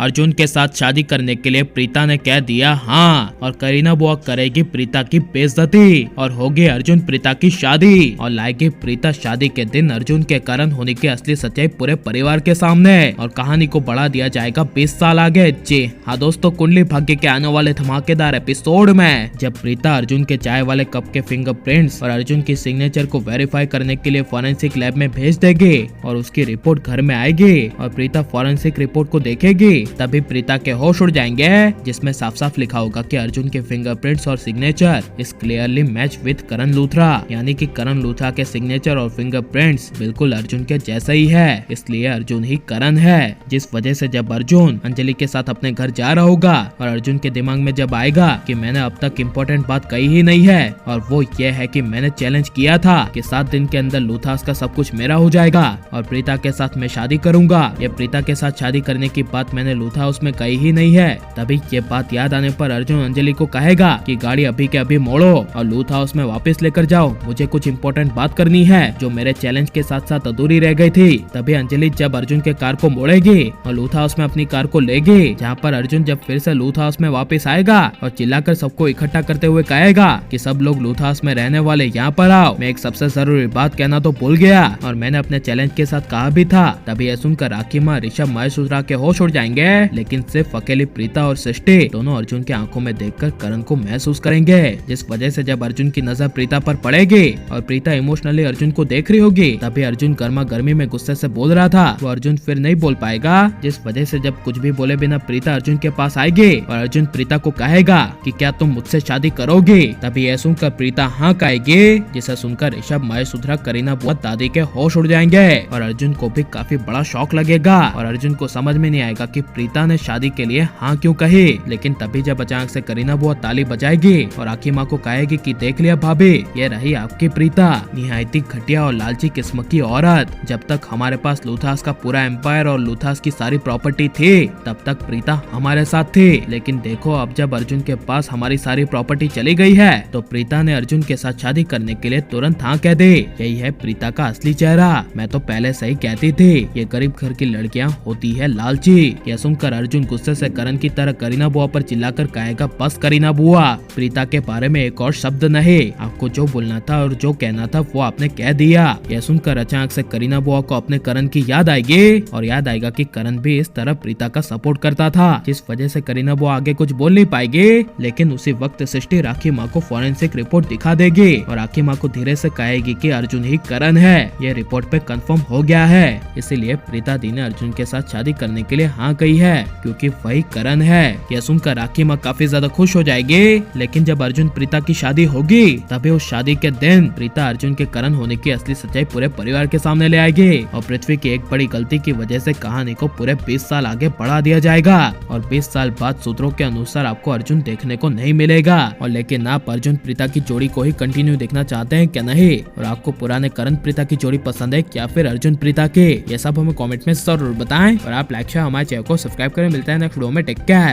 अर्जुन के साथ शादी करने के लिए प्रीता ने कह दिया हाँ, और करीना बुआ करेगी प्रीता की बेइज्जती और होगी अर्जुन प्रीता की शादी और लाएगी प्रीता शादी के दिन अर्जुन के कारण होने की असली सच्चाई पूरे परिवार के सामने और कहानी को बढ़ा दिया जाएगा 20 साल आगे। जी हाँ दोस्तों, कुंडली भाग्य के आने वाले धमाकेदार एपिसोड में जब प्रीता अर्जुन के चाय वाले कप के फिंगरप्रिंट्स और अर्जुन की सिग्नेचर को वेरीफाई करने के लिए फॉरेंसिक लैब में भेज देगी और उसकी रिपोर्ट घर में आएगी और प्रीता फॉरेंसिक रिपोर्ट को देखेगी, तभी प्रीता के होश उड़ जाएंगे जिसमें साफ साफ लिखा होगा कि अर्जुन के फिंगरप्रिंट्स और signature is clearly match with Karan Luthra, यानी कि करण लूथरा के सिग्नेचर और फिंगरप्रिंट्स बिल्कुल अर्जुन के जैसे ही है, इसलिए अर्जुन ही करण है। जिस वजह से जब अर्जुन अंजलि के साथ अपने घर जा रहा होगा और अर्जुन के दिमाग में जब आएगा कि मैंने अब तक इम्पोर्टेंट बात कही ही नहीं है और वो ये है कि मैंने चैलेंज किया था कि 7 दिन के अंदर लूथास का सब कुछ मेरा हो जाएगा और प्रीता के साथ मैं शादी करूंगा, ये प्रीता के साथ शादी करने की बात मैंने लूथास में कही ही नहीं है। तभी ये बात याद आने पर अर्जुन अंजलि को कहेगा कि गाड़ी अभी के अभी मोड़ो और लूथ हाउस में वापस लेकर जाओ, मुझे कुछ इम्पोर्टेंट बात करनी है जो मेरे चैलेंज के साथ साथ अधूरी रह गई थी। तभी अंजलि जब अर्जुन के कार को मोड़ेगी और लूथ हाउस में अपनी कार को लेगी, जहाँ पर अर्जुन जब फिर से लूथ हाउस में वापस आएगा और चिल्लाकर सबको इकट्ठा करते हुए कहेगा कि सब लोग लूथ हाउस में रहने वाले यहाँ पर आओ, मैं एक सबसे जरूरी बात कहना तो भूल गया और मैंने अपने चैलेंज के साथ कहा भी था। तभी यह सुनकर राखी माँ, ऋषभ, महेश के होश उड़ जाएंगे, लेकिन सिर्फ अकेली प्रीता और सृष्टि दोनों अर्जुन की आंखों में देखकर करण को महसूस करेंगे, जिस वजह से जब अर्जुन की नजर प्रीता पर पड़ेगी और प्रीता इमोशनली अर्जुन को देख रही होगी, तभी अर्जुन गर्मा गर्मी में गुस्से से बोल रहा था वो अर्जुन फिर नहीं बोल पाएगा, जिस वजह से जब कुछ भी बोले बिना प्रीता अर्जुन के पास आएगी और अर्जुन प्रीता को कहेगा कि क्या तुम मुझसे शादी करोगे, तभी यह सुनकर प्रीता हाँ कहेगी, जिसे सुनकर ऋषभ, महेश, करीना बुआ, दादी के होश उड़ जाएंगे और अर्जुन को भी काफी बड़ा शॉक लगेगा और अर्जुन को समझ में नहीं आएगा कि प्रीता ने शादी के लिए हाँ क्यों कही। लेकिन तभी जब अचानक से करीना बुआ ताली बजाएगी और आखी माँ को कहेगी कि देख लिया भाभी, ये रही आपकी प्रीता, निहायती घटिया और लालची किस्म की औरत। जब तक हमारे पास लूथास का पूरा एम्पायर और लूथास की सारी प्रॉपर्टी थी तब तक प्रीता हमारे साथ थी, लेकिन देखो अब जब अर्जुन के पास हमारी सारी प्रॉपर्टी चली गई है तो प्रीता ने अर्जुन के साथ शादी करने के लिए तुरंत हाँ कह दे। यही है प्रीता का असली चेहरा, मैं तो पहले से ही कहती थी ये गरीब घर की लड़कियां होती है लालची। यह सुनकर अर्जुन गुस्से से करण की तरह करीना बुआ पर चिल्लाकर कहेगा बस करीना बुआ, प्रीता के बारे में एक और शब्द नहीं, आपको जो बोलना था और जो कहना था वो आपने कह दिया। यह सुनकर अचानक से करीना बुआ को अपने करण की याद आएगी और याद आएगा कि करण भी इस तरह प्रीता का सपोर्ट करता था, जिस वजह से करीना बुआ आगे कुछ बोल नहीं पाएगी। लेकिन उसी वक्त सृष्टि राखी माँ को फॉरेंसिक रिपोर्ट दिखा देगी और राखी माँ को धीरे से कहेगी कि अर्जुन ही करण है, ये रिपोर्ट पे कंफर्म हो गया है, इसीलिए प्रीता दी ने अर्जुन के साथ शादी करने के लिए हाँ कही है क्योंकि वही करण है। यह सुनकर राखी माँ काफी ज्यादा खुश हो जाएगी। लेकिन जब अर्जुन प्रीता की शादी होगी तभी उस शादी के दिन प्रीता अर्जुन के करण होने की असली सच्चाई पूरे परिवार के सामने ले आएगी और पृथ्वी की एक बड़ी गलती की वजह से कहानी को पूरे 20 साल आगे बढ़ा दिया जाएगा और 20 साल बाद सूत्रों के अनुसार आपको अर्जुन देखने को नहीं मिलेगा। और लेकिन आप अर्जुन प्रीता की जोड़ी को ही कंटिन्यू देखना चाहते हैं क्या नहीं, और आपको पुराने करण प्रीता की जोड़ी पसंद है या फिर अर्जुन प्रीता के, ये सब हमें कमेंट में जरूर बताएं और आप लाइक शेयर हमारे चैनल को सब्सक्राइब करें। मिलता है नेक्स्ट वीडियो में, टेक केयर।